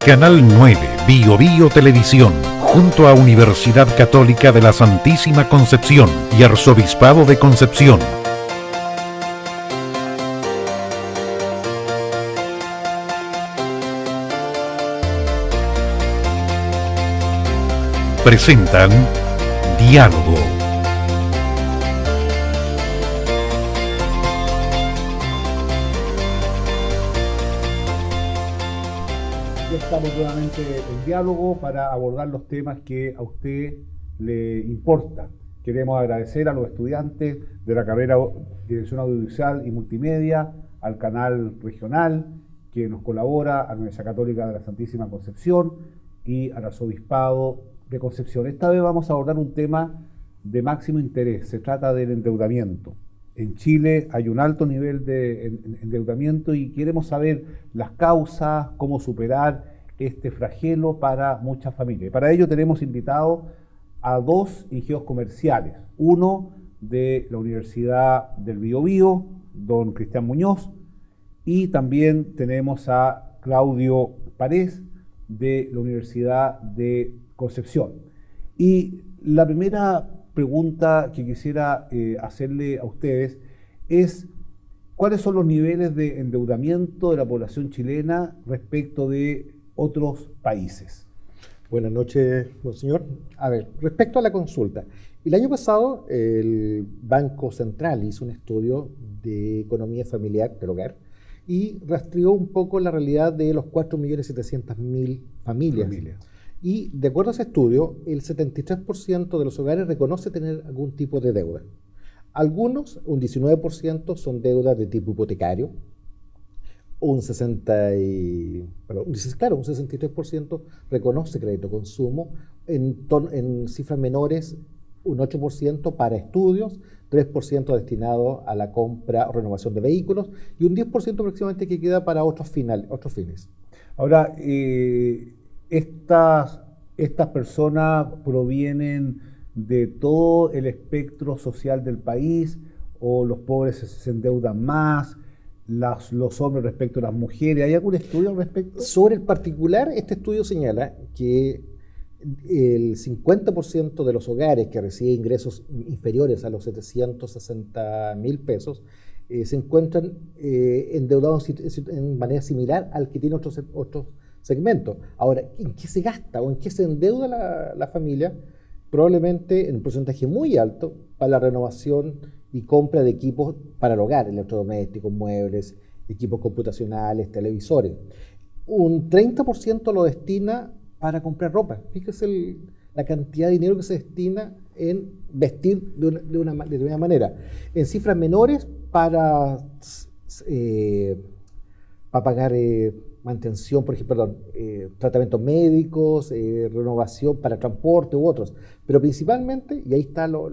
Canal 9, Bio Bio Televisión, junto a Universidad Católica de la Santísima Concepción y Arzobispado de Concepción. Presentan Diálogo. Estamos nuevamente en diálogo para abordar los temas que a usted le importan. Queremos agradecer a los estudiantes de la carrera Dirección Audiovisual y Multimedia, al canal regional que nos colabora, a la Universidad Católica de la Santísima Concepción y al Arzobispado de Concepción. Esta vez vamos a abordar un tema de máximo interés. Se trata del endeudamiento. En Chile hay un alto nivel de endeudamiento y queremos saber las causas, cómo superar este flagelo para muchas familias. Para ello tenemos invitados a dos ingenieros comerciales. Uno de la Universidad del Biobío, don Cristian Muñoz, y también tenemos a Claudio Párez de la Universidad de Concepción. Y la primera pregunta que quisiera hacerle a ustedes es: ¿cuáles son los niveles de endeudamiento de la población chilena respecto de otros países? Buenas noches, monseñor. A ver, respecto a la consulta, el año pasado el Banco Central hizo un estudio de economía familiar del hogar y rastreó un poco la realidad de los 4.700.000 familias. Y de acuerdo a ese estudio, el 73% de los hogares reconoce tener algún tipo de deuda. Algunos, un 19%, son deudas de tipo hipotecario. Un 63% reconoce crédito consumo. En cifras menores, un 8% para estudios, 3% destinado a la compra o renovación de vehículos y un 10% aproximadamente que queda para otros fines. Ahora, estas personas provienen de todo el espectro social del país, o los pobres se endeudan más, los hombres respecto a las mujeres. ¿Hay algún estudio al respecto? Sobre el particular, este estudio señala que el 50% de los hogares que reciben ingresos inferiores a los 760.000 pesos se encuentran endeudados en manera similar al que tiene otros segmentos. Ahora, ¿en qué se gasta o en qué se endeuda la familia? Probablemente en un porcentaje muy alto para la renovación y compra de equipos para el hogar, electrodomésticos, muebles, equipos computacionales, televisores. Un 30% lo destina para comprar ropa. Fíjese la cantidad de dinero que se destina en vestir de una manera. En cifras menores para pagar mantención, por ejemplo, tratamientos médicos, renovación para transporte u otros. Pero principalmente, y ahí está lo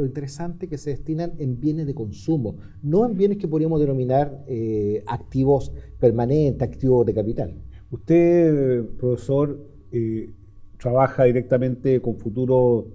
interesante, que se destinan en bienes de consumo, no en bienes que podríamos denominar activos permanentes, activos de capital. Usted, profesor, trabaja directamente con futuros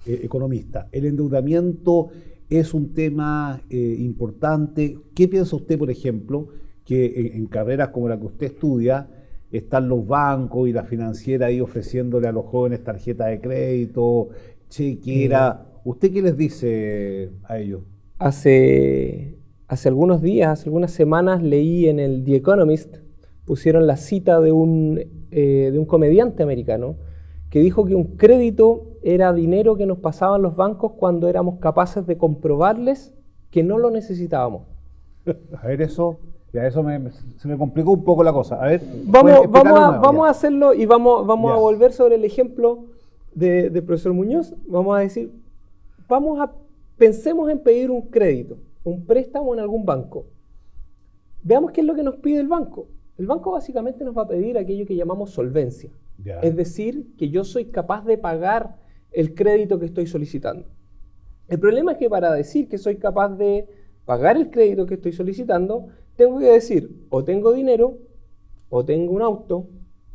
economistas. ¿El endeudamiento es un tema importante? ¿Qué piensa usted, por ejemplo, que en carreras como la que usted estudia están los bancos y la financiera ahí ofreciéndole a los jóvenes tarjetas de crédito, chequera? ¿Usted qué les dice a ellos? Hace algunos días, hace algunas semanas, leí en el The Economist, pusieron la cita de un comediante americano que dijo que un crédito era dinero que nos pasaban los bancos cuando éramos capaces de comprobarles que no lo necesitábamos. A ver, eso se me complicó un poco la cosa. A ver, vamos a hacerlo y vamos a volver sobre el ejemplo del profesor Muñoz. Vamos a decir, pensemos en pedir un crédito, un préstamo en algún banco. Veamos qué es lo que nos pide el banco. El banco básicamente nos va a pedir aquello que llamamos solvencia. Es decir, que yo soy capaz de pagar el crédito que estoy solicitando. El problema es que para decir que soy capaz de pagar el crédito que estoy solicitando, tengo que decir, o tengo dinero, o tengo un auto,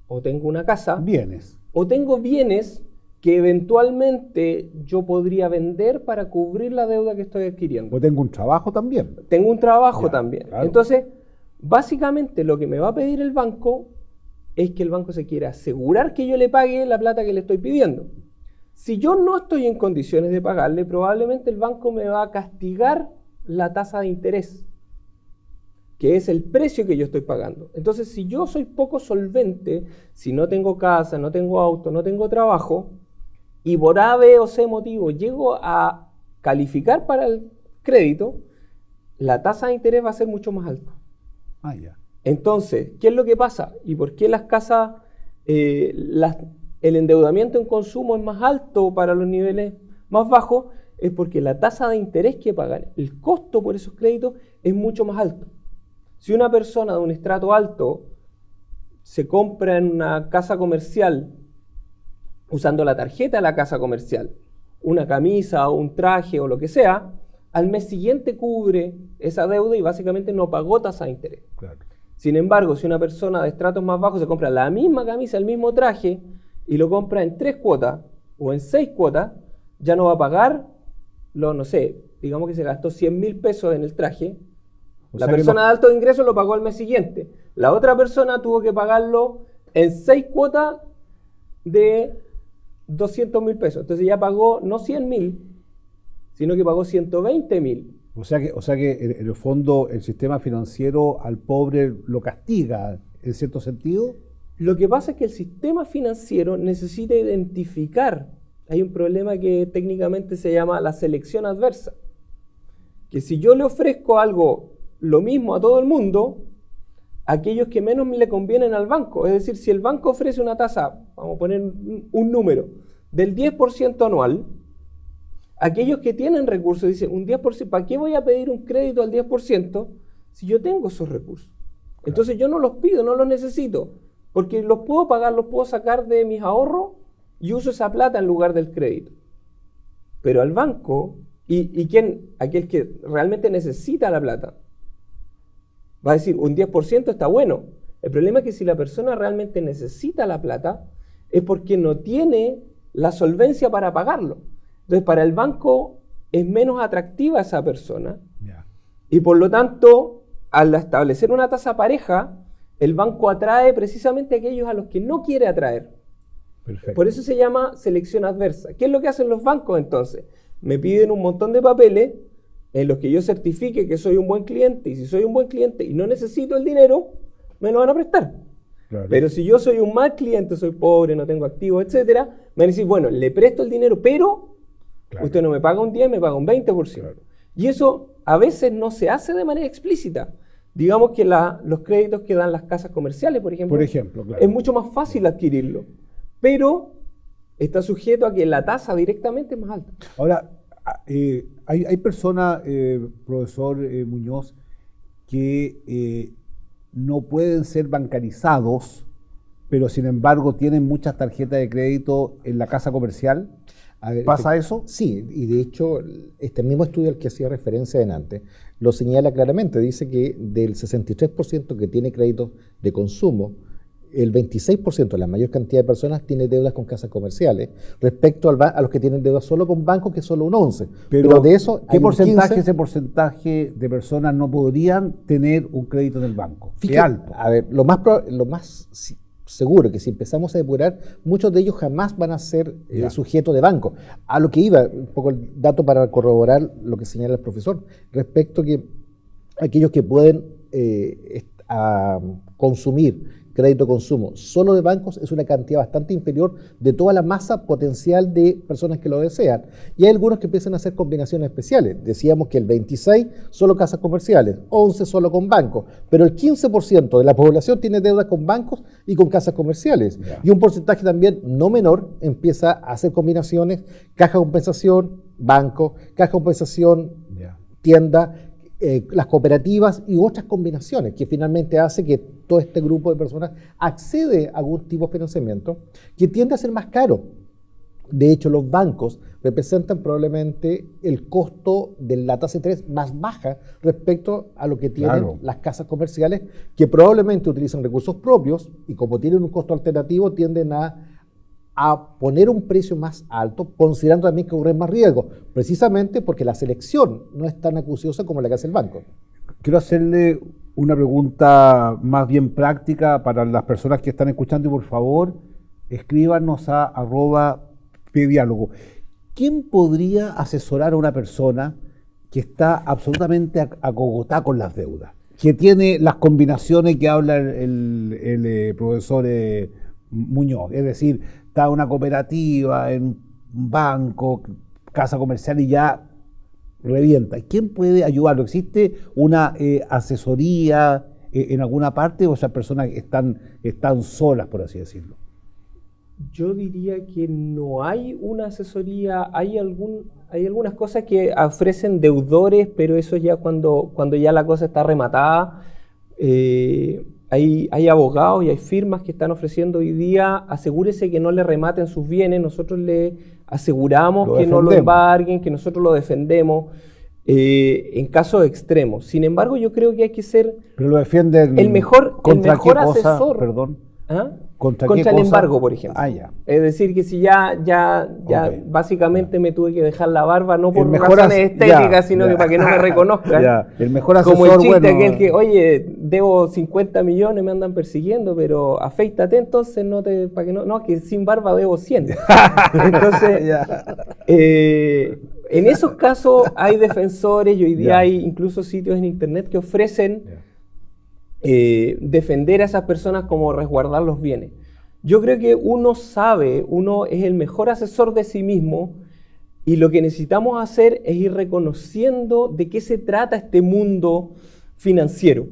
o tengo una casa, bienes, o tengo bienes que eventualmente yo podría vender para cubrir la deuda que estoy adquiriendo. O tengo un trabajo también. Tengo un trabajo también. Claro. Entonces, básicamente lo que me va a pedir el banco es que el banco se quiere asegurar que yo le pague la plata que le estoy pidiendo. Si yo no estoy en condiciones de pagarle, probablemente el banco me va a castigar la tasa de interés, que es el precio que yo estoy pagando. Entonces, si yo soy poco solvente, si no tengo casa, no tengo auto, no tengo trabajo, y por A, B o C motivo llego a calificar para el crédito, la tasa de interés va a ser mucho más alta. Ya. Entonces, ¿qué es lo que pasa? ¿Y por qué las casas, el endeudamiento en consumo es más alto para los niveles más bajos? Es porque la tasa de interés que pagan, el costo por esos créditos es mucho más alto. Si una persona de un estrato alto se compra en una casa comercial usando la tarjeta de la casa comercial, una camisa o un traje o lo que sea, al mes siguiente cubre esa deuda y básicamente no pagó tasa de interés. Claro. Sin embargo, si una persona de estratos más bajos se compra la misma camisa, el mismo traje y lo compra en 3 cuotas o en 6 cuotas, ya no va a pagar, no sé, digamos que se gastó 100.000 pesos en el traje. La persona de alto ingreso lo pagó al mes siguiente. La otra persona tuvo que pagarlo en 6 cuotas de 200.000 pesos. Entonces ya pagó no 100.000, sino que pagó 120.000. O sea que en el fondo el sistema financiero al pobre lo castiga, en cierto sentido. Lo que pasa es que el sistema financiero necesita identificar. Hay un problema que técnicamente se llama la selección adversa. Que si yo le ofrezco algo, lo mismo a todo el mundo, aquellos que menos le convienen al banco, es decir, si el banco ofrece una tasa, vamos a poner un número, del 10% anual, aquellos que tienen recursos dicen, un 10%, ¿para qué voy a pedir un crédito al 10% si yo tengo esos recursos? Entonces yo no los pido, no los necesito, porque los puedo pagar, los puedo sacar de mis ahorros y uso esa plata en lugar del crédito. Pero al banco, ¿y quién? Aquel que realmente necesita la plata, va a decir, un 10% está bueno. El problema es que si la persona realmente necesita la plata, es porque no tiene la solvencia para pagarlo. Entonces, para el banco es menos atractiva esa persona. Yeah. Y por lo tanto, al establecer una tasa pareja, el banco atrae precisamente a aquellos a los que no quiere atraer. Perfecto. Por eso se llama selección adversa. ¿Qué es lo que hacen los bancos entonces? Me piden un montón de papeles en los que yo certifique que soy un buen cliente, y si soy un buen cliente y no necesito el dinero, me lo van a prestar. Claro. Pero si yo soy un mal cliente, soy pobre, no tengo activos, etcétera, me van a decir, bueno, le presto el dinero, pero claro, usted no me paga un 10, me paga un 20%. Claro. Y eso a veces no se hace de manera explícita. Digamos que los créditos que dan las casas comerciales, por ejemplo, claro, es mucho más fácil adquirirlo, pero está sujeto a que la tasa directamente es más alta. Ahora, hay personas, profesor Muñoz, que no pueden ser bancarizados, pero sin embargo tienen muchas tarjetas de crédito en la casa comercial. ¿Pasa eso? Sí, y de hecho este mismo estudio al que hacía referencia antes lo señala claramente. Dice que del 63% que tiene créditos de consumo, el 26%, la mayor cantidad de personas, tiene deudas con casas comerciales, respecto a los que tienen deudas solo con bancos, que es solo un 11%. Pero de eso, ¿qué porcentaje, ese porcentaje de personas no podrían tener un crédito del banco? Fíjate, alto. A ver, lo más seguro que si empezamos a depurar, muchos de ellos jamás van a ser sujetos de banco. A lo que iba, un poco el dato para corroborar lo que señala el profesor, respecto que aquellos que pueden consumir crédito consumo solo de bancos es una cantidad bastante inferior de toda la masa potencial de personas que lo desean. Y hay algunos que empiezan a hacer combinaciones especiales. Decíamos que el 26% solo casas comerciales, 11% solo con bancos, pero el 15% de la población tiene deudas con bancos y con casas comerciales. Yeah. Y un porcentaje también no menor empieza a hacer combinaciones, caja de compensación, banco, caja de compensación, tienda, las cooperativas y otras combinaciones, que finalmente hace que todo este grupo de personas accede a algún tipo de financiamiento que tiende a ser más caro. De hecho, los bancos representan probablemente el costo de la tasa de interés más baja respecto a lo que tienen las casas comerciales, que probablemente utilizan recursos propios y como tienen un costo alternativo tienden a poner un precio más alto, considerando también que corren más riesgo, precisamente porque la selección no es tan acuciosa como la que hace el banco. Quiero hacerle Una pregunta más bien práctica para las personas que están escuchando y por favor escríbanos a @pdiálogo. ¿Quién podría asesorar a una persona que está absolutamente acogotada con las deudas? Que tiene las combinaciones que habla el profesor Muñoz, es decir, está en una cooperativa, en un banco, casa comercial y ya revienta. ¿Quién puede ayudarlo? ¿Existe una asesoría en alguna parte o esas personas están solas, por así decirlo? Yo diría que no hay una asesoría, hay algunas cosas que ofrecen deudores, pero eso ya cuando ya la cosa está rematada. Hay abogados y hay firmas que están ofreciendo hoy día, asegúrese que no le rematen sus bienes, nosotros le aseguramos que no lo embarguen, que nosotros lo defendemos en casos extremos. Sin embargo, yo creo que hay que ser pero lo defienden el mejor asesor. Perdón. ¿Ah? ¿Contra el embargo, por ejemplo. Ya. Es decir, que si ya Okay. básicamente me tuve que dejar la barba, no por razones estéticas, sino que para que no me reconozcan. Ya. El mejor asesor, como el chiste aquel que, oye, debo 50 millones, me andan persiguiendo, pero afeítate entonces, que sin barba debo 100. Entonces, en esos casos hay defensores y hoy día hay incluso sitios en internet que ofrecen defender a esas personas como resguardar los bienes. Yo creo que uno es el mejor asesor de sí mismo y lo que necesitamos hacer es ir reconociendo de qué se trata este mundo financiero.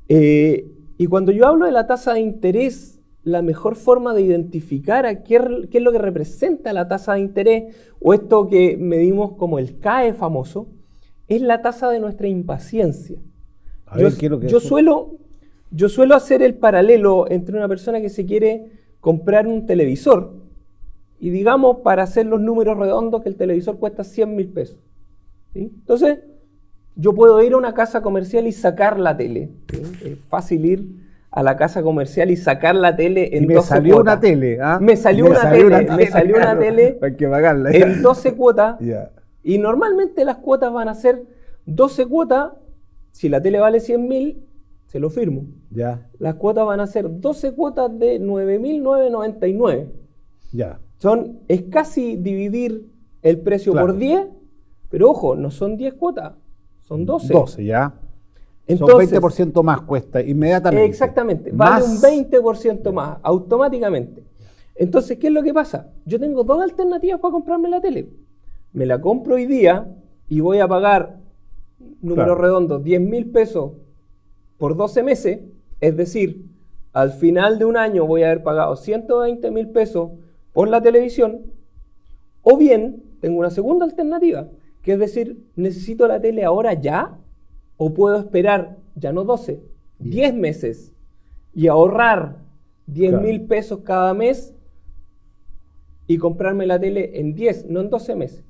Y cuando yo hablo de la tasa de interés, la mejor forma de identificar a qué es lo que representa la tasa de interés o esto que medimos como el CAE famoso, es la tasa de nuestra impaciencia. Yo suelo hacer el paralelo entre una persona que se quiere comprar un televisor y digamos, para hacer los números redondos, que el televisor cuesta 100.000 pesos. ¿Sí? Entonces, yo puedo ir a una casa comercial y sacar la tele. ¿Sí? Es fácil ir a la casa comercial y sacar la tele en 12 cuotas. Me salió una tele. Me salió una tele hay que pagarla. En 12 cuotas. Y normalmente las cuotas van a ser 12 cuotas. Si la tele vale 100.000, se lo firmo. Las cuotas van a ser 12 cuotas de 9.999. Es casi dividir el precio por 10, pero ojo, no son 10 cuotas, son 12. 12, entonces, son 20% más cuesta inmediatamente. Exactamente, vale un 20% más, automáticamente. Entonces, ¿qué es lo que pasa? Yo tengo dos alternativas para comprarme la tele. Me la compro hoy día y voy a pagar, números redondos, 10.000 pesos por 12 meses, es decir, al final de un año voy a haber pagado 120.000 pesos por la televisión, o bien tengo una segunda alternativa, que es decir, necesito la tele ahora ya, o puedo esperar, ya no 12, 10 meses, y ahorrar 10.000 pesos cada mes y comprarme la tele en 10, no en 12 meses.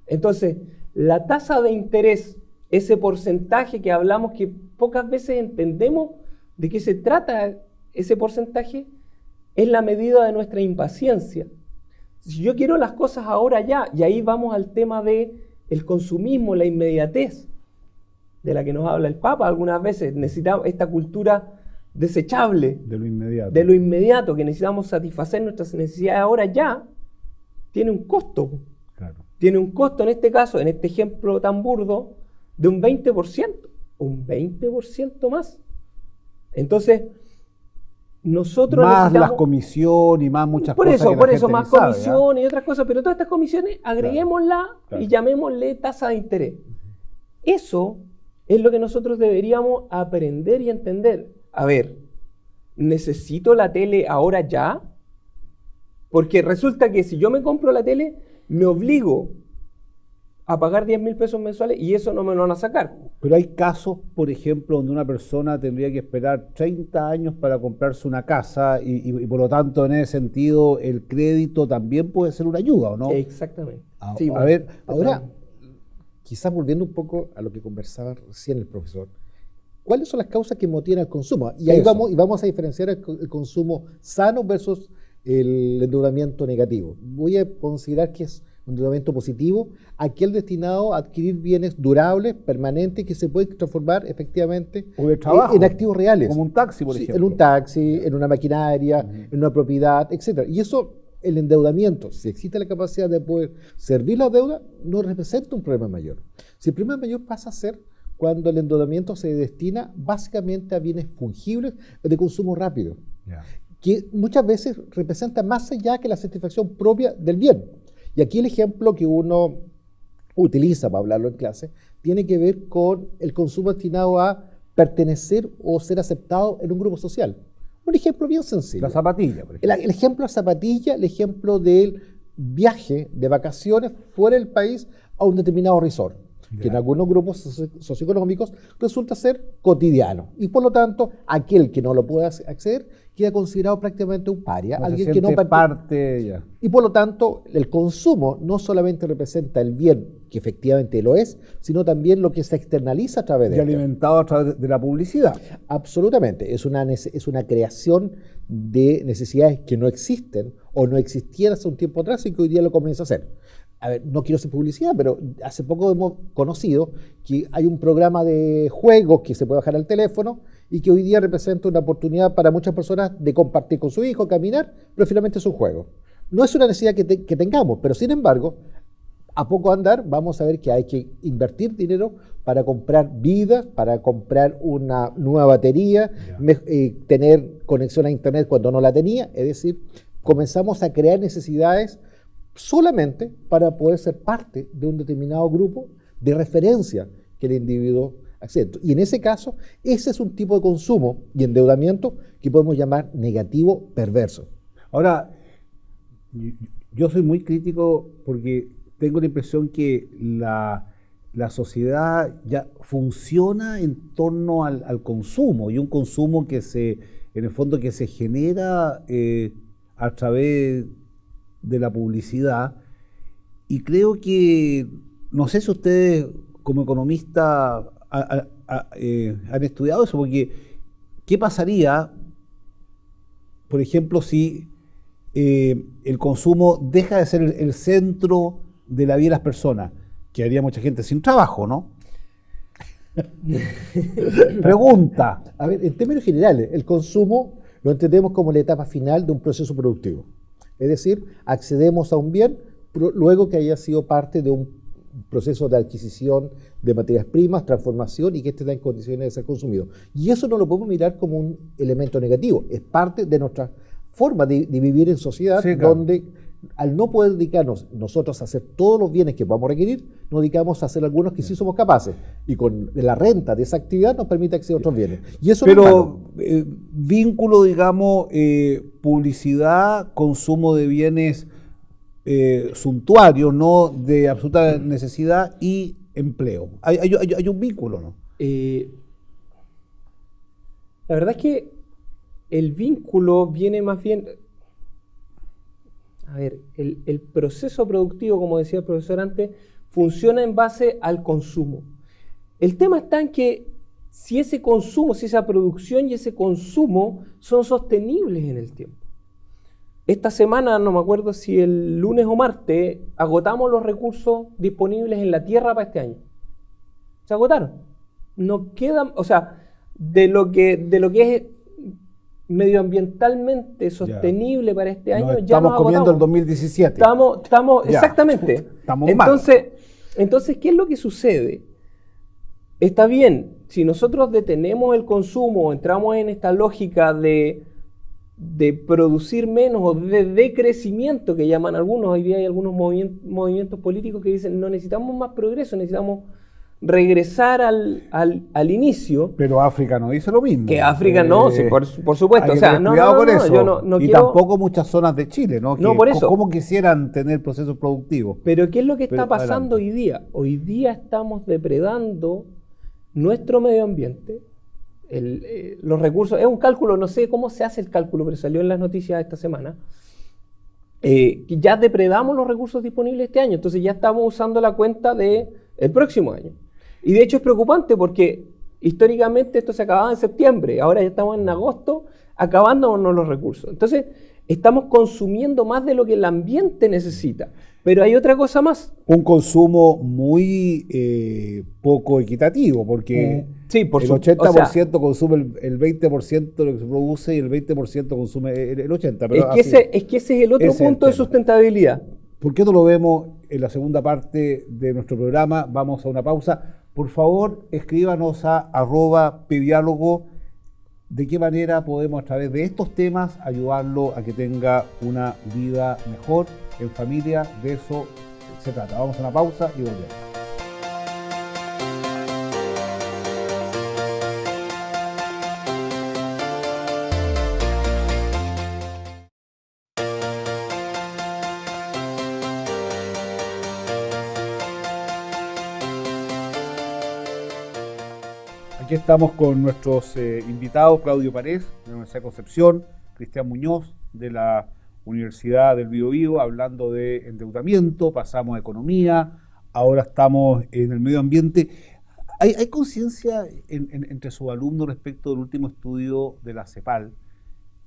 Entonces, la tasa de interés, ese porcentaje que hablamos que pocas veces entendemos de qué se trata ese porcentaje, es la medida de nuestra impaciencia. Si yo quiero las cosas ahora ya, y ahí vamos al tema del consumismo, la inmediatez, de la que nos habla el Papa algunas veces. Necesitamos esta cultura desechable de lo inmediato, que necesitamos satisfacer nuestras necesidades ahora ya, tiene un costo. Tiene un costo, en este caso, en este ejemplo tan burdo, de un 20%. Un 20% más. Entonces, nosotros más necesitamos... las comisiones y más muchas cosas. Por eso, más comisiones y otras cosas, pero todas estas comisiones agreguémoslas y llamémosle tasa de interés. Eso es lo que nosotros deberíamos aprender y entender. A ver, ¿necesito la tele ahora ya? Porque resulta que si yo me compro la tele, me obligo a pagar 10.000 pesos mensuales y eso no me lo van a sacar. Pero hay casos, por ejemplo, donde una persona tendría que esperar 30 años para comprarse una casa y por lo tanto, en ese sentido, el crédito también puede ser una ayuda, ¿o no? Exactamente. A ver, ahora, quizás volviendo un poco a lo que conversaba recién el profesor, ¿cuáles son las causas que motivan al consumo? Y ahí vamos a diferenciar el consumo sano versus el endeudamiento negativo. Voy a considerar que es endeudamiento positivo, aquel destinado a adquirir bienes durables, permanentes, que se pueden transformar efectivamente o de trabajo, en activos reales. Como un taxi, por ejemplo. En un taxi, en una maquinaria, en una propiedad, etc. Y eso, el endeudamiento, si existe la capacidad de poder servir la deuda, no representa un problema mayor. Si el problema mayor pasa a ser cuando el endeudamiento se destina básicamente a bienes fungibles de consumo rápido, que muchas veces representa más allá que la satisfacción propia del bien. Y aquí el ejemplo que uno utiliza para hablarlo en clase tiene que ver con el consumo destinado a pertenecer o ser aceptado en un grupo social. Un ejemplo bien sencillo. La zapatilla, por ejemplo. El ejemplo de la zapatilla, el ejemplo del viaje de vacaciones fuera del país a un determinado resort, que en algunos grupos socioeconómicos resulta ser cotidiano. Y por lo tanto, aquel que no lo puede acceder queda considerado prácticamente un paria. No alguien se que no parte ya. Y por lo tanto, el consumo no solamente representa el bien, que efectivamente lo es, sino también lo que se externaliza a través de Y esto. alimentado a través de la publicidad. Absolutamente. Es una creación de necesidades que no existen o no existían hace un tiempo atrás y que hoy día lo comienza a hacer. A ver, no quiero hacer publicidad, pero hace poco hemos conocido que hay un programa de juegos que se puede bajar al teléfono y que hoy día representa una oportunidad para muchas personas de compartir con su hijo, caminar, pero finalmente es un juego. No es una necesidad que tengamos, pero sin embargo, a poco andar vamos a ver que hay que invertir dinero para comprar vidas, para comprar una nueva batería, tener conexión a internet cuando no la tenía, es decir, comenzamos a crear necesidades solamente para poder ser parte de un determinado grupo de referencia que el individuo accede. Y en ese caso, ese es un tipo de consumo y endeudamiento que podemos llamar negativo perverso. Ahora, yo soy muy crítico porque tengo la impresión que la sociedad ya funciona en torno al consumo, y un consumo que en el fondo que se genera a través de la publicidad, y creo que, no sé si ustedes como economistas han estudiado eso, porque ¿qué pasaría, por ejemplo, si el consumo deja de ser el centro de la vida de las personas? Quedaría mucha gente sin trabajo, ¿no? Pregunta. A ver, en términos generales, el consumo lo entendemos como la etapa final de un proceso productivo. Es decir, accedemos a un bien luego que haya sido parte de un proceso de adquisición de materias primas, transformación y que esté en condiciones de ser consumido. Y eso no lo podemos mirar como un elemento negativo, es parte de nuestra forma de vivir en sociedad, sí, claro, donde al no poder dedicarnos nosotros a hacer todos los bienes que podamos requerir, nos dedicamos a hacer algunos que sí somos capaces, y con la renta de esa actividad nos permite acceder a otros bienes. Y eso pero vínculo, digamos, publicidad, consumo de bienes suntuarios, no de absoluta necesidad, y empleo. Hay un vínculo, ¿no? La verdad es que el vínculo viene más bien... A ver, el proceso productivo, como decía el profesor antes, funciona en base al consumo. El tema está en que si ese consumo, si esa producción y ese consumo son sostenibles en el tiempo. Esta semana, no me acuerdo si el lunes o martes, agotamos los recursos disponibles en la tierra para este año. Se agotaron. No quedan, o sea, de lo que es medioambientalmente sostenible para este año, ya nos estamos comiendo el 2017. Estamos exactamente. Estamos entonces, ¿qué es lo que sucede? Está bien, si nosotros detenemos el consumo, entramos en esta lógica de producir menos o de decrecimiento que llaman algunos, hoy día hay algunos movimientos políticos que dicen no necesitamos más progreso, necesitamos regresar al inicio. Pero África no dice lo mismo. Que África no, sí, por supuesto. Hay que tener cuidado con eso. Yo no y quiero... tampoco muchas zonas de Chile, ¿no? No, por eso. ¿Cómo quisieran tener procesos productivos? Pero ¿qué es lo que está pasando hoy día? Hoy día estamos depredando nuestro medio ambiente, los recursos. Es un cálculo, no sé cómo se hace el cálculo, pero salió en las noticias esta semana. Que ya depredamos los recursos disponibles este año, entonces ya estamos usando la cuenta del próximo año. Y de hecho es preocupante porque históricamente esto se acababa en septiembre, ahora ya estamos en agosto acabándonos los recursos. Entonces estamos consumiendo más de lo que el ambiente necesita. Pero hay otra cosa más. Un consumo muy poco equitativo, porque sí, por el 80% consume el 20% de lo que se produce y el 20% consume el 80%. Pero es que ese es el otro punto de sustentabilidad. ¿Por qué no lo vemos en la segunda parte de nuestro programa? Vamos a una pausa. Por favor, escríbanos a @pediálogo. ¿De qué manera podemos a través de estos temas ayudarlo a que tenga una vida mejor en familia? De eso se trata. Vamos a una pausa y volvemos. Aquí estamos con nuestros invitados, Claudio Parés, de la Universidad de Concepción, Cristian Muñoz, de la Universidad del Biobío, hablando de endeudamiento, pasamos a economía, ahora estamos en el medio ambiente. ¿Hay conciencia entre sus alumnos respecto del último estudio de la CEPAL,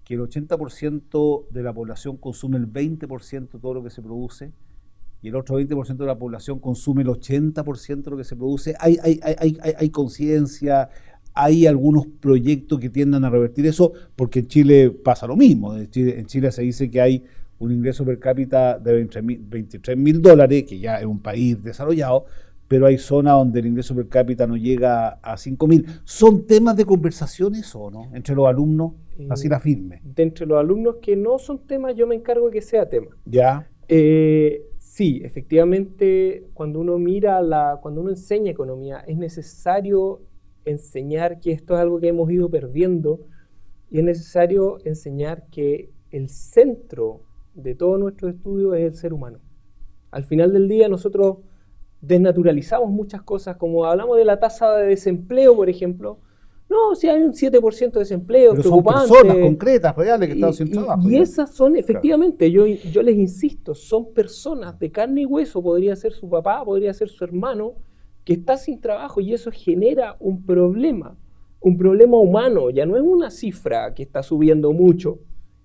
que el 80% de la población consume el 20% de todo lo que se produce? Y el otro 20% de la población consume el 80% de lo que se produce. Hay conciencia, hay algunos proyectos que tiendan a revertir eso, porque en Chile pasa lo mismo. En Chile se dice que hay un ingreso per cápita de $23.000, que ya es un país desarrollado, pero hay zonas donde el ingreso per cápita no llega a $5.000. ¿Son temas de conversaciones o no? Entre los alumnos, así la firme. De entre los alumnos que no son temas, yo me encargo de que sea tema. Ya. Sí, efectivamente, cuando uno cuando uno enseña economía, es necesario enseñar que esto es algo que hemos ido perdiendo y es necesario enseñar que el centro de todo nuestro estudio es el ser humano. Al final del día nosotros desnaturalizamos muchas cosas, como hablamos de la tasa de desempleo, por ejemplo. No, si hay un 7% de desempleo, pero preocupante. Son personas concretas, reales, que están sin trabajo. Y esas son, efectivamente, claro. yo les insisto, son personas de carne y hueso, podría ser su papá, podría ser su hermano, que está sin trabajo, y eso genera un problema humano. Ya no es una cifra que está subiendo mucho,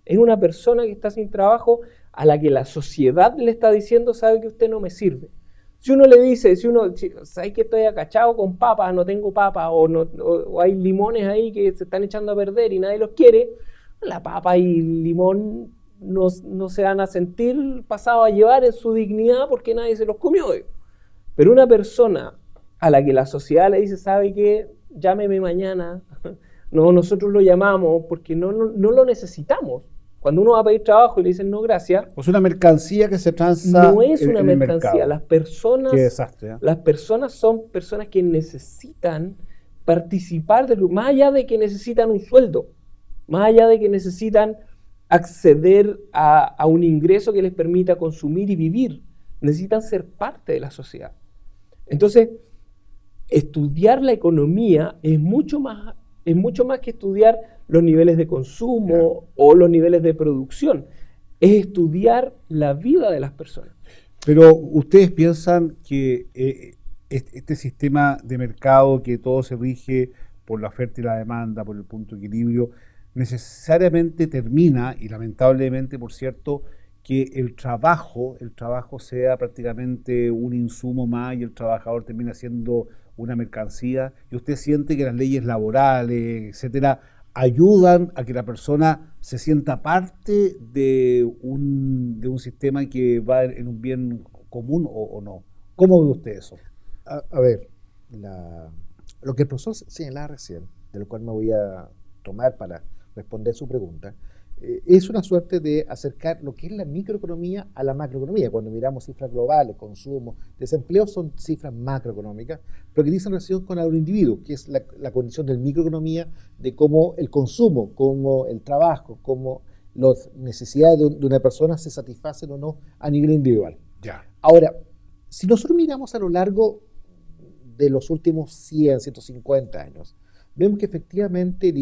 es una persona que está sin trabajo a la que la sociedad le está diciendo, sabe que usted no me sirve. Si uno le dice, ¿sabes que estoy acachado con papas, no tengo papas, o hay limones ahí que se están echando a perder y nadie los quiere, la papa y el limón no se van a sentir pasados a llevar en su dignidad porque nadie se los comió. Pero una persona a la que la sociedad le dice, ¿sabe qué? Llámeme mañana. No, nosotros lo llamamos porque no lo necesitamos. Cuando uno va a pedir trabajo y le dicen no, gracias. O sea, una mercancía que se transa. No es una mercancía. Las personas. Qué desastre, ¿eh? Las personas son personas que necesitan participar más allá de que necesitan un sueldo, más allá de que necesitan acceder a un ingreso que les permita consumir y vivir. Necesitan ser parte de la sociedad. Entonces, estudiar la economía es mucho más que estudiar los niveles de consumo o los niveles de producción. Es estudiar la vida de las personas. Pero ustedes piensan que este sistema de mercado, que todo se rige por la oferta y la demanda, por el punto de equilibrio, necesariamente termina, y lamentablemente, por cierto, que el trabajo sea prácticamente un insumo más y el trabajador termina siendo una mercancía, y usted siente que las leyes laborales, etcétera, ayudan a que la persona se sienta parte de un sistema que va en un bien común o no. ¿Cómo ve usted eso? A ver, lo que el profesor señalaba recién, de lo cual me voy a tomar para responder su pregunta, es una suerte de acercar lo que es la microeconomía a la macroeconomía. Cuando miramos cifras globales, consumo, desempleo, son cifras macroeconómicas, pero que dicen relación con el individuo, que es la condición de microeconomía, de cómo el consumo, cómo el trabajo, cómo las necesidades de una persona se satisfacen o no a nivel individual. Ya. Ahora, si nosotros miramos a lo largo de los últimos 100, 150 años, vemos que efectivamente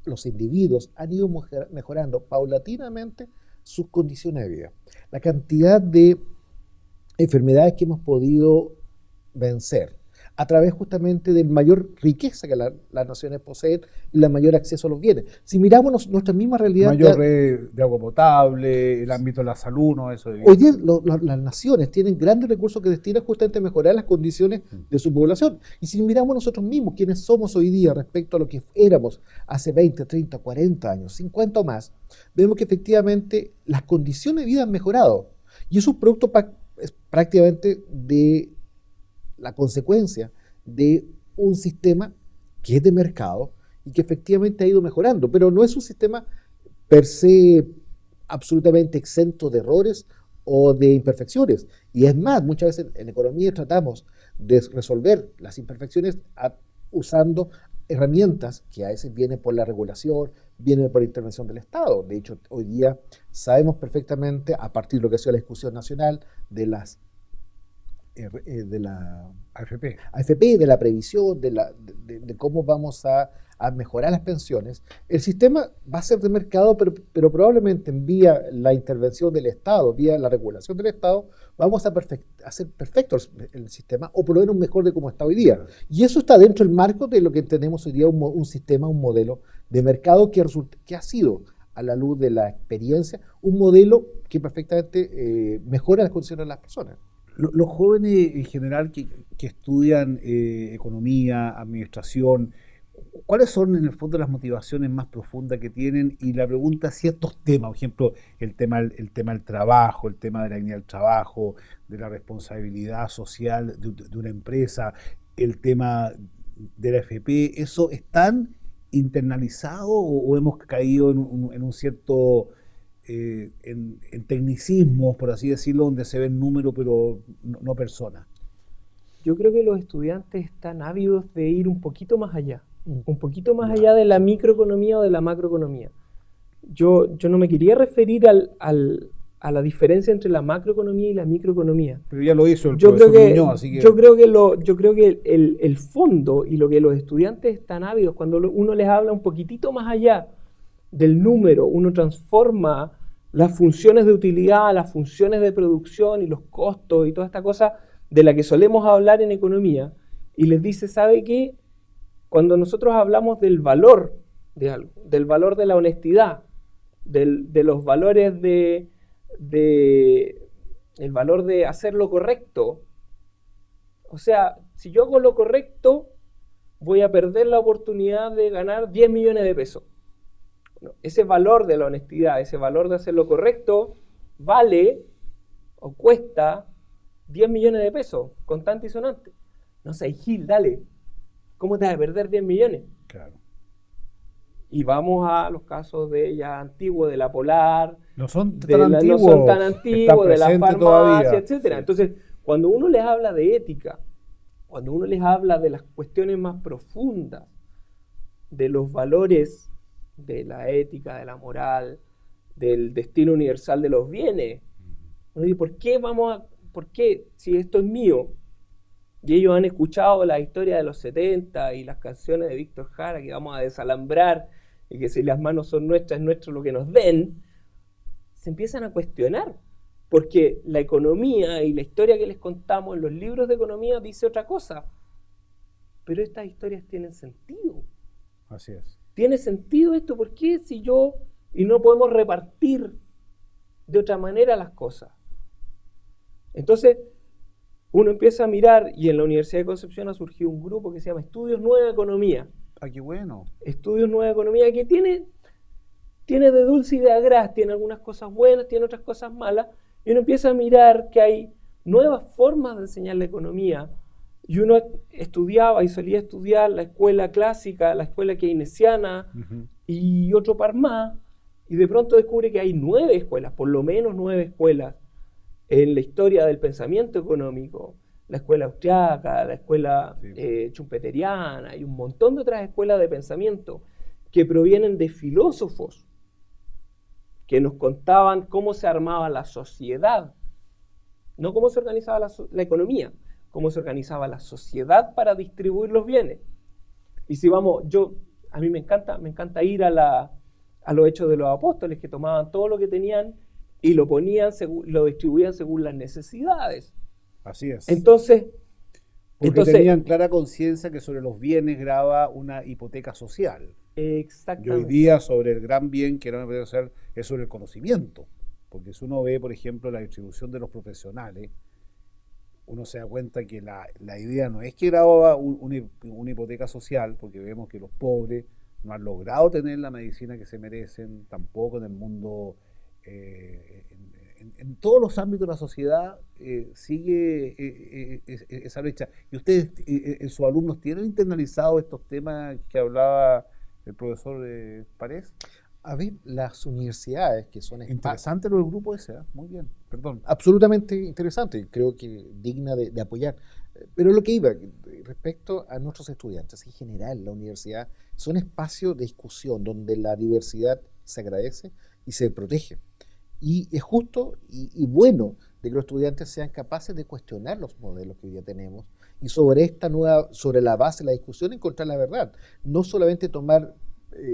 los individuos han ido mejorando paulatinamente sus condiciones de vida. La cantidad de enfermedades que hemos podido vencer a través justamente de mayor riqueza que las naciones poseen y la mayor acceso a los bienes. Si miramos nuestra misma realidad... Mayor red de agua potable, el ámbito de la salud, ¿no? Eso Hoy día las naciones tienen grandes recursos que destinan justamente a mejorar las condiciones de su población. Y si miramos nosotros mismos, quiénes somos hoy día respecto a lo que éramos hace 20, 30, 40 años, 50 o más, vemos que efectivamente las condiciones de vida han mejorado. Y es un producto prácticamente de la consecuencia de un sistema que es de mercado y que efectivamente ha ido mejorando, pero no es un sistema per se absolutamente exento de errores o de imperfecciones. Y es más, muchas veces en economía tratamos de resolver las imperfecciones usando herramientas que a veces vienen por la regulación, vienen por la intervención del Estado. De hecho, hoy día sabemos perfectamente, a partir de lo que ha sido la discusión nacional, de la AFP, de la previsión, de cómo vamos a mejorar las pensiones, el sistema va a ser de mercado, pero probablemente vía la intervención del Estado, vía la regulación del Estado, vamos a hacer perfecto el sistema, o por lo menos mejor de cómo está hoy día. Y eso está dentro del marco de lo que entendemos hoy día un sistema, un modelo de mercado que ha sido, a la luz de la experiencia, un modelo que perfectamente mejora las condiciones de las personas. Los jóvenes en general que estudian economía, administración, ¿cuáles son en el fondo las motivaciones más profundas que tienen? Y la pregunta es ciertos temas, por ejemplo, el tema del trabajo, el tema de la dignidad del trabajo, de la responsabilidad social de una empresa, el tema de la FP, ¿eso están internalizado o hemos caído en un cierto... en tecnicismos, por así decirlo, donde se ven números pero no personas? Yo creo que los estudiantes están ávidos de ir un poquito más allá, un poquito más allá de la microeconomía o de la macroeconomía. Yo no me quería referir a la diferencia entre la macroeconomía y la microeconomía. Pero ya lo hizo el profesor Muñoz, así que... Yo creo que el fondo y lo que los estudiantes están ávidos, cuando uno les habla un poquitito más allá del número, uno transforma las funciones de utilidad, las funciones de producción y los costos y toda esta cosa de la que solemos hablar en economía, y les dice, ¿sabe qué? Cuando nosotros hablamos del valor de algo, del valor de la honestidad, de los valores el valor de hacer lo correcto, o sea, si yo hago lo correcto, voy a perder la oportunidad de ganar 10 millones de pesos. Ese valor de la honestidad, ese valor de hacer lo correcto, vale o cuesta 10 millones de pesos, contante y sonante. No sé, Gil, dale, ¿cómo te vas a perder 10 millones? Claro. Y vamos a los casos de ya antiguos, de la Polar, no son tan antiguos, de la farmacia, etc. Sí. Entonces, cuando uno les habla de ética, cuando uno les habla de las cuestiones más profundas, de los valores de la ética, de la moral, del destino universal de los bienes. Uno dice, ¿por qué si esto es mío? Y ellos han escuchado la historia de los 70 y las canciones de Víctor Jara que vamos a desalambrar y que si las manos son nuestras, es nuestro lo que nos den, se empiezan a cuestionar. Porque la economía y la historia que les contamos en los libros de economía dice otra cosa. Pero estas historias tienen sentido. Así es. ¿Tiene sentido esto? ¿Por qué si yo y no podemos repartir de otra manera las cosas? Entonces, uno empieza a mirar, y en la Universidad de Concepción ha surgido un grupo que se llama Estudios Nueva Economía. ¡Ah, qué bueno! Estudios Nueva Economía, que tiene de dulce y de agraz, tiene algunas cosas buenas, tiene otras cosas malas, y uno empieza a mirar que hay nuevas formas de enseñar la economía. Y uno estudiaba y solía estudiar la escuela clásica, la escuela keynesiana y otro par más, y de pronto descubre que hay 9 escuelas, por lo menos 9 escuelas en la historia del pensamiento económico. La escuela austriaca, la escuela schumpeteriana y un montón de otras escuelas de pensamiento que provienen de filósofos que nos contaban cómo se armaba la sociedad, no cómo se organizaba la economía, cómo se organizaba la sociedad para distribuir los bienes. Y si vamos, a mí me encanta ir a los Hechos de los Apóstoles, que tomaban todo lo que tenían y lo ponían, lo distribuían según las necesidades. Así es. Entonces, Porque Entonces, tenían clara conciencia que sobre los bienes graba una hipoteca social. Y exactamente. hoy día sobre el gran bien que era una hipoteca social es sobre el conocimiento. Porque si uno ve, por ejemplo, la distribución de los profesionales, uno se da cuenta que la idea no es que graba una hipoteca social, porque vemos que los pobres no han logrado tener la medicina que se merecen, tampoco en el mundo, en todos los ámbitos de la sociedad sigue esa brecha. ¿Y ustedes, sus alumnos, tienen internalizado estos temas que hablaba el profesor Párez? A ver, las universidades que son Interesante lo del grupo ese, muy bien, perdón. absolutamente interesante, creo que digna de apoyar. Pero lo que iba, respecto a nuestros estudiantes, en general, la universidad son espacios de discusión donde la diversidad se agradece y se protege. Y es justo y bueno de que los estudiantes sean capaces de cuestionar los modelos que hoy día tenemos y sobre la base de la discusión encontrar la verdad. No solamente tomar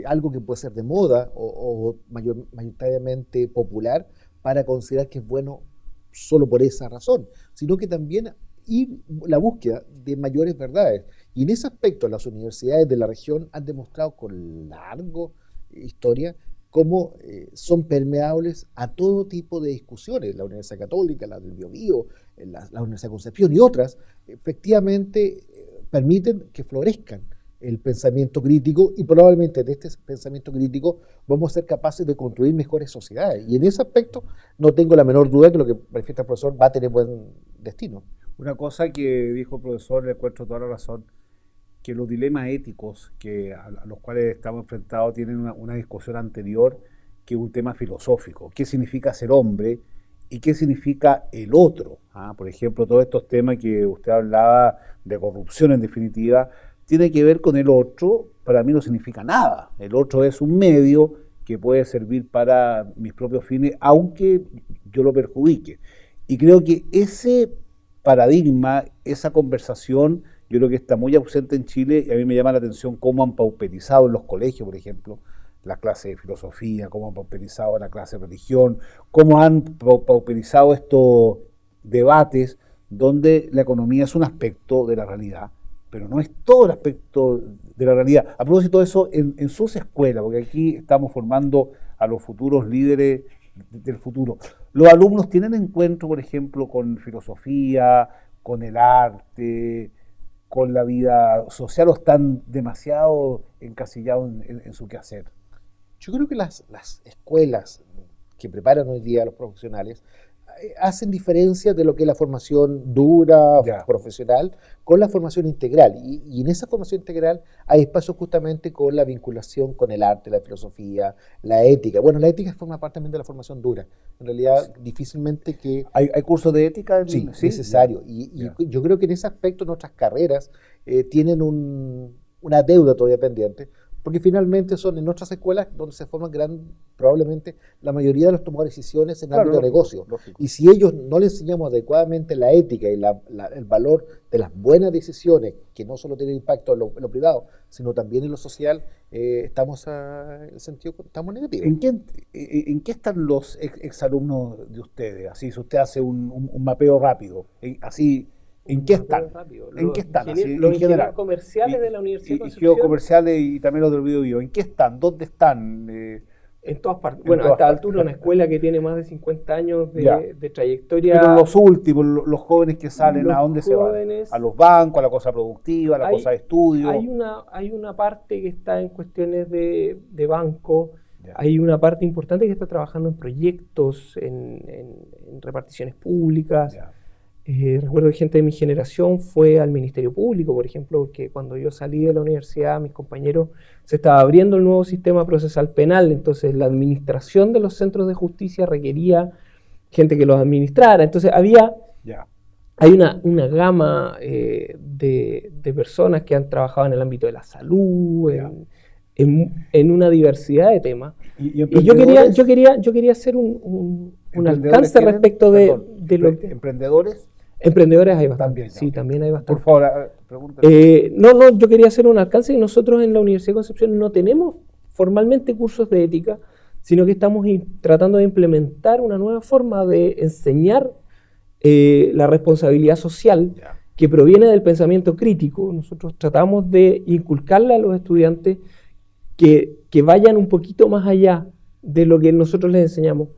algo que puede ser de moda o mayoritariamente popular para considerar que es bueno solo por esa razón, sino que también ir la búsqueda de mayores verdades. Y en ese aspecto las universidades de la región han demostrado con larga historia cómo son permeables a todo tipo de discusiones. La Universidad Católica, la del Biobío, la Universidad de Concepción y otras, efectivamente permiten que florezcan el pensamiento crítico y probablemente de este pensamiento crítico vamos a ser capaces de construir mejores sociedades. Y en ese aspecto no tengo la menor duda que lo que manifiesta el profesor va a tener buen destino. Una cosa que dijo el profesor, le encuentro toda la razón, que los dilemas éticos a los cuales estamos enfrentados tienen una discusión anterior, que es un tema filosófico. ¿Qué significa ser hombre y qué significa el otro? Por ejemplo, todos estos temas que usted hablaba de corrupción, en definitiva, tiene que ver con el otro. Para mí no significa nada. El otro es un medio que puede servir para mis propios fines, aunque yo lo perjudique. Y creo que ese paradigma, esa conversación, yo creo que está muy ausente en Chile, y a mí me llama la atención cómo han pauperizado en los colegios, por ejemplo, la clase de filosofía, cómo han pauperizado la clase de religión, cómo han pauperizado estos debates donde la economía es un aspecto de la realidad, pero no es todo el aspecto de la realidad. A propósito de eso, en sus escuelas, porque aquí estamos formando a los futuros líderes del futuro, los alumnos tienen encuentro, por ejemplo, con filosofía, con el arte, con la vida social, o están demasiado encasillados en su quehacer? Yo creo que las escuelas que preparan hoy día a los profesionales hacen diferencia de lo que es la formación dura, profesional, con la formación integral. Y en esa formación integral hay espacio justamente con la vinculación con el arte, la filosofía, la ética. Bueno, la ética forma parte también de la formación dura. En realidad, difícilmente que... ¿Hay cursos de ética? Sí, necesario. Y yo creo que en ese aspecto nuestras carreras tienen una deuda todavía pendiente, porque finalmente son en nuestras escuelas donde se forman probablemente la mayoría de los tomadores de decisiones en el ámbito de negocio. Lógico. Y si ellos no les enseñamos adecuadamente la ética y el valor de las buenas decisiones, que no solo tienen impacto en lo privado, sino también en lo social, estamos negativos. ¿En qué están los exalumnos de ustedes? Así, si usted hace un mapeo rápido, así... ¿En qué están? ¿En qué están? Los ingenieros comerciales de la Universidad de Concepción. Ingenieros comerciales y también los del Biobío. ¿En qué están? ¿Dónde están? En todas partes. Bueno, a esta altura una escuela que tiene más de 50 años de trayectoria. Pero los últimos, los jóvenes que salen, ¿a dónde se van? ¿A los bancos, a la cosa productiva, a la cosa de estudio? Hay una parte que está en cuestiones de banco. Hay una parte importante que está trabajando en proyectos, en reparticiones públicas. Recuerdo que gente de mi generación fue al Ministerio Público, por ejemplo, porque cuando yo salí de la universidad, mis compañeros, se estaba abriendo el nuevo sistema procesal penal, entonces la administración de los centros de justicia requería gente que los administrara. Entonces hay una gama de personas que han trabajado en el ámbito de la salud, en una diversidad de temas. Y yo quería hacer un alcance respecto de lo que... ¿Emprendedores? Emprendedores hay bastante. Sí, también hay bastante. Por favor, pregúntale. Yo quería hacer un alcance y nosotros en la Universidad de Concepción no tenemos formalmente cursos de ética, sino que estamos tratando de implementar una nueva forma de enseñar la responsabilidad social que proviene del pensamiento crítico. Nosotros tratamos de inculcarle a los estudiantes que vayan un poquito más allá de lo que nosotros les enseñamos,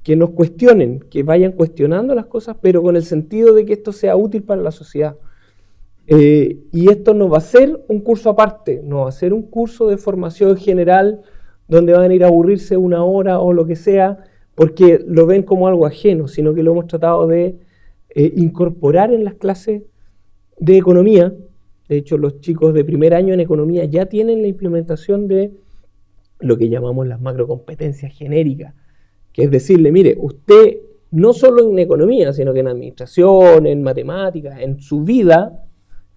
que nos cuestionen, que vayan cuestionando las cosas, pero con el sentido de que esto sea útil para la sociedad. Y esto no va a ser un curso aparte, no va a ser un curso de formación general donde van a ir a aburrirse una hora o lo que sea, porque lo ven como algo ajeno, sino que lo hemos tratado de incorporar en las clases de economía. De hecho, los chicos de primer año en economía ya tienen la implementación de lo que llamamos las macrocompetencias genéricas, que es decirle, mire, usted no solo en economía, sino que en administración, en matemáticas, en su vida,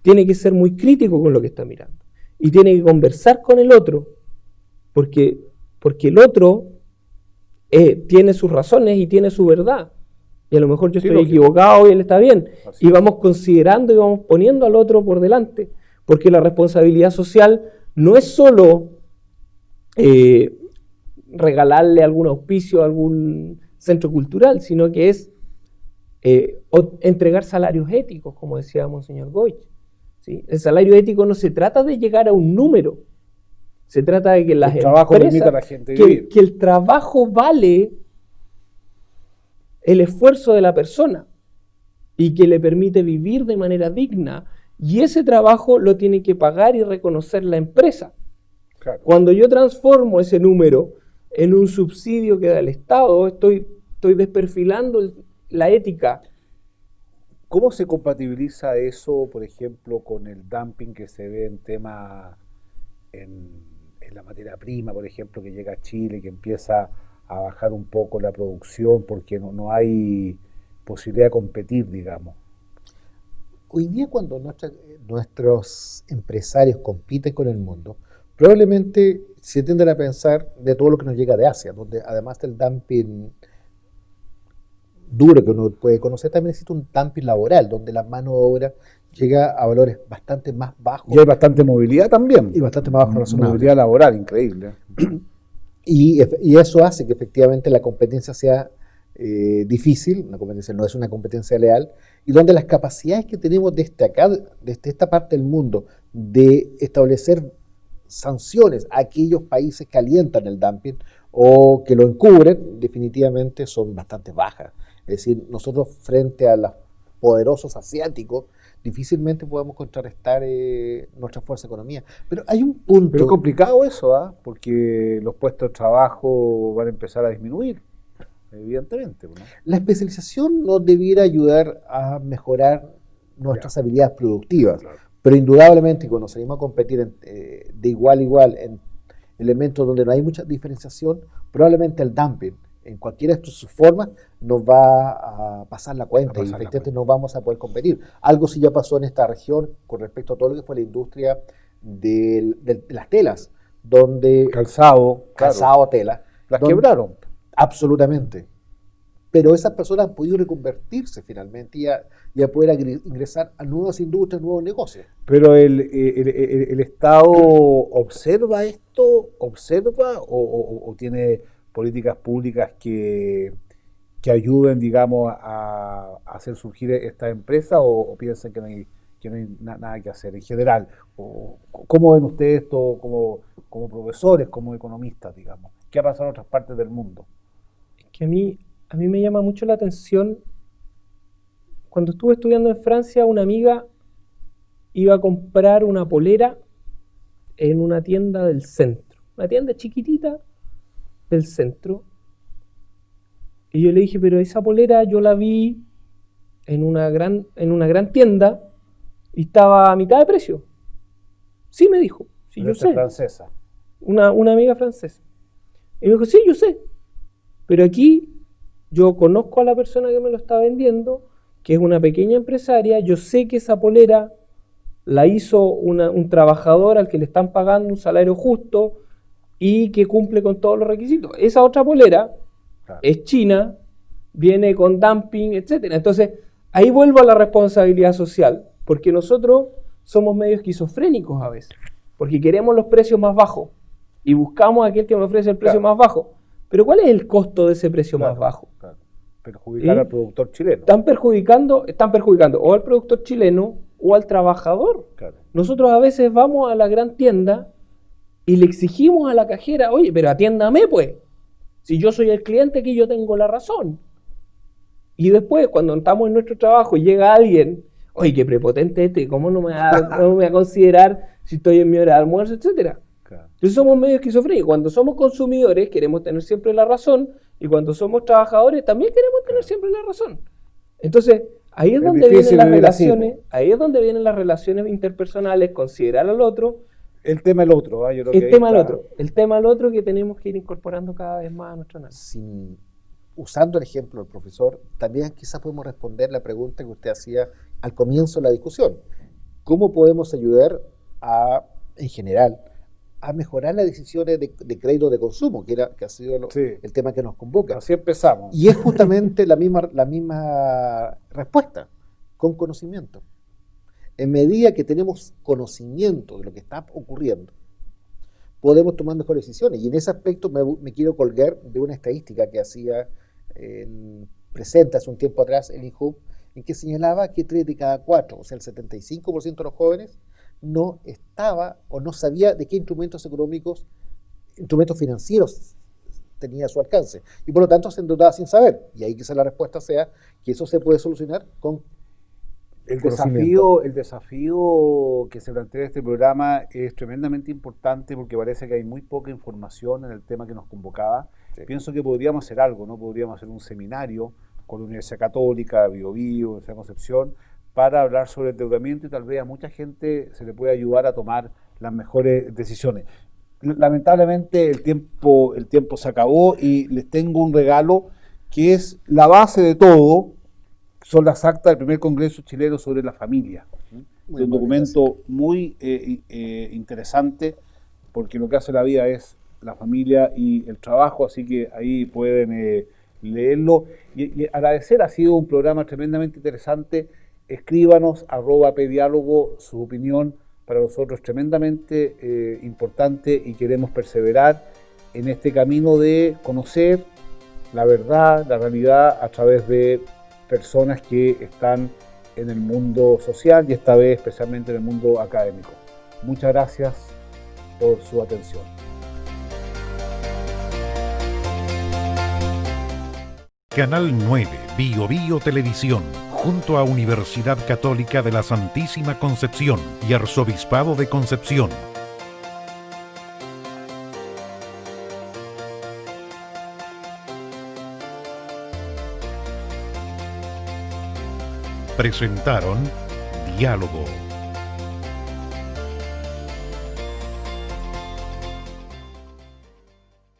tiene que ser muy crítico con lo que está mirando. Y tiene que conversar con el otro, porque el otro tiene sus razones y tiene su verdad. Y a lo mejor yo estoy equivocado y él está bien. Así. Y vamos considerando y vamos poniendo al otro por delante. Porque la responsabilidad social no es solo regalarle algún auspicio a algún centro cultural, sino que es entregar salarios éticos, como decía Monseñor Goich. ¿Sí? El salario ético no se trata de llegar a un número, se trata de que las trabajo permita a la gente vivir. Que el trabajo vale el esfuerzo de la persona y que le permite vivir de manera digna, y ese trabajo lo tiene que pagar y reconocer la empresa. Claro. Cuando yo transformo ese número en un subsidio que da el Estado, estoy desperfilando la ética. ¿Cómo se compatibiliza eso, por ejemplo, con el dumping que se ve en la materia prima, por ejemplo, que llega a Chile, que empieza a bajar un poco la producción porque no hay posibilidad de competir, digamos? Hoy día, cuando nuestros empresarios compiten con el mundo, probablemente se tienden a pensar de todo lo que nos llega de Asia, donde además del dumping duro que uno puede conocer, también existe un dumping laboral, donde la mano de obra llega a valores bastante más bajos. Y hay bastante movilidad también. Y bastante más bajo razonable. Movilidad laboral, increíble. Y eso hace que efectivamente la competencia sea difícil, la competencia no es una competencia leal, y donde las capacidades que tenemos desde acá, desde esta parte del mundo, de establecer sanciones a aquellos países que alientan el dumping o que lo encubren, definitivamente son bastante bajas. Es decir, nosotros frente a los poderosos asiáticos difícilmente podemos contrarrestar nuestra fuerza de economía. Pero hay un punto... Pero es complicado eso, porque los puestos de trabajo van a empezar a disminuir, evidentemente, ¿no? La especialización nos debiera ayudar a mejorar nuestras habilidades productivas, Claro. pero indudablemente cuando salimos a competir de igual a igual en elementos donde no hay mucha diferenciación, probablemente el dumping en cualquiera de sus formas nos va a pasar la cuenta y efectivamente no vamos a poder competir. Algo sí ya pasó en esta región con respecto a todo lo que fue la industria de las telas, donde... Calzado, tela. Las quebraron. Absolutamente. Pero esas personas han podido reconvertirse finalmente y a poder ingresar a nuevas industrias, nuevos negocios. Pero el Estado observa esto, o tiene políticas públicas que ayuden, digamos, a hacer surgir estas empresas, o piensan que no hay nada que hacer en general. ¿Cómo ven ustedes esto como profesores, como economistas, digamos? ¿Qué ha pasado en otras partes del mundo? Es que a mí me llama mucho la atención. Cuando estuve estudiando en Francia, una amiga iba a comprar una polera en una tienda del centro, una tienda chiquitita del centro, y yo le dije, pero esa polera yo la vi en una gran tienda y estaba a mitad de precio. Sí, me dijo, sí, Pero yo esta es sé. francesa. Una amiga francesa. Y me dijo, sí, yo sé, pero aquí yo conozco a la persona que me lo está vendiendo, que es una pequeña empresaria, yo sé que esa polera la hizo un trabajador al que le están pagando un salario justo y que cumple con todos los requisitos. Esa otra polera es china, viene con dumping, etc. Entonces, ahí vuelvo a la responsabilidad social, porque nosotros somos medio esquizofrénicos a veces, porque queremos los precios más bajos y buscamos a aquel que me ofrece el precio más bajo. Pero ¿cuál es el costo de ese precio más bajo? Perjudicar al productor chileno. Están perjudicando o al productor chileno o al trabajador. Claro. Nosotros a veces vamos a la gran tienda y le exigimos a la cajera, oye, pero atiéndame pues, si yo soy el cliente aquí yo tengo la razón. Y después cuando estamos en nuestro trabajo y llega alguien, oye, qué prepotente este, ¿cómo no me va a considerar si estoy en mi hora de almuerzo, etcétera? Claro. Entonces somos medio esquizofrénicos. Cuando somos consumidores queremos tener siempre la razón y cuando somos trabajadores también queremos tener siempre la razón. Entonces, ahí es donde vienen las relaciones, ahí es donde vienen las relaciones interpersonales, considerar al otro. El tema del otro, ¿eh? Yo creo que El tema del otro que tenemos que ir incorporando cada vez más a nuestro análisis. Usando el ejemplo del profesor, también quizás podemos responder la pregunta que usted hacía al comienzo de la discusión. ¿Cómo podemos ayudar en general, a mejorar las decisiones de crédito de consumo, que ha sido el tema que nos convoca? Así empezamos. Y es justamente la misma respuesta, con conocimiento. En medida que tenemos conocimiento de lo que está ocurriendo, podemos tomar mejores decisiones. Y en ese aspecto me quiero colgar de una estadística que hacía presente hace un tiempo atrás el INJUB, en que señalaba que 3 de cada 4, o sea, el 75% de los jóvenes, no estaba o no sabía de qué instrumentos económicos, instrumentos financieros tenía a su alcance. Y por lo tanto se endeudaba sin saber. Y ahí quizá la respuesta sea que eso se puede solucionar con el desafío que se plantea en este programa es tremendamente importante porque parece que hay muy poca información en el tema que nos convocaba. Sí. Pienso que podríamos hacer algo, ¿no? Podríamos hacer un seminario con la Universidad Católica, Bio Bio, Universidad de Concepción, para hablar sobre el endeudamiento y tal vez a mucha gente se le puede ayudar a tomar las mejores decisiones. Lamentablemente el tiempo se acabó y les tengo un regalo que es la base de todo. Son las actas del primer Congreso chileno sobre la familia. Un documento muy interesante porque lo que hace la vida es la familia y el trabajo, así que ahí pueden leerlo. Y agradecer, ha sido un programa tremendamente interesante. Escríbanos, @pdiálogo, su opinión para nosotros es tremendamente importante y queremos perseverar en este camino de conocer la verdad, la realidad a través de personas que están en el mundo social y esta vez especialmente en el mundo académico. Muchas gracias por su atención. Canal 9, Bio Bio Televisión, junto a Universidad Católica de la Santísima Concepción y Arzobispado de Concepción. Presentaron Diálogo.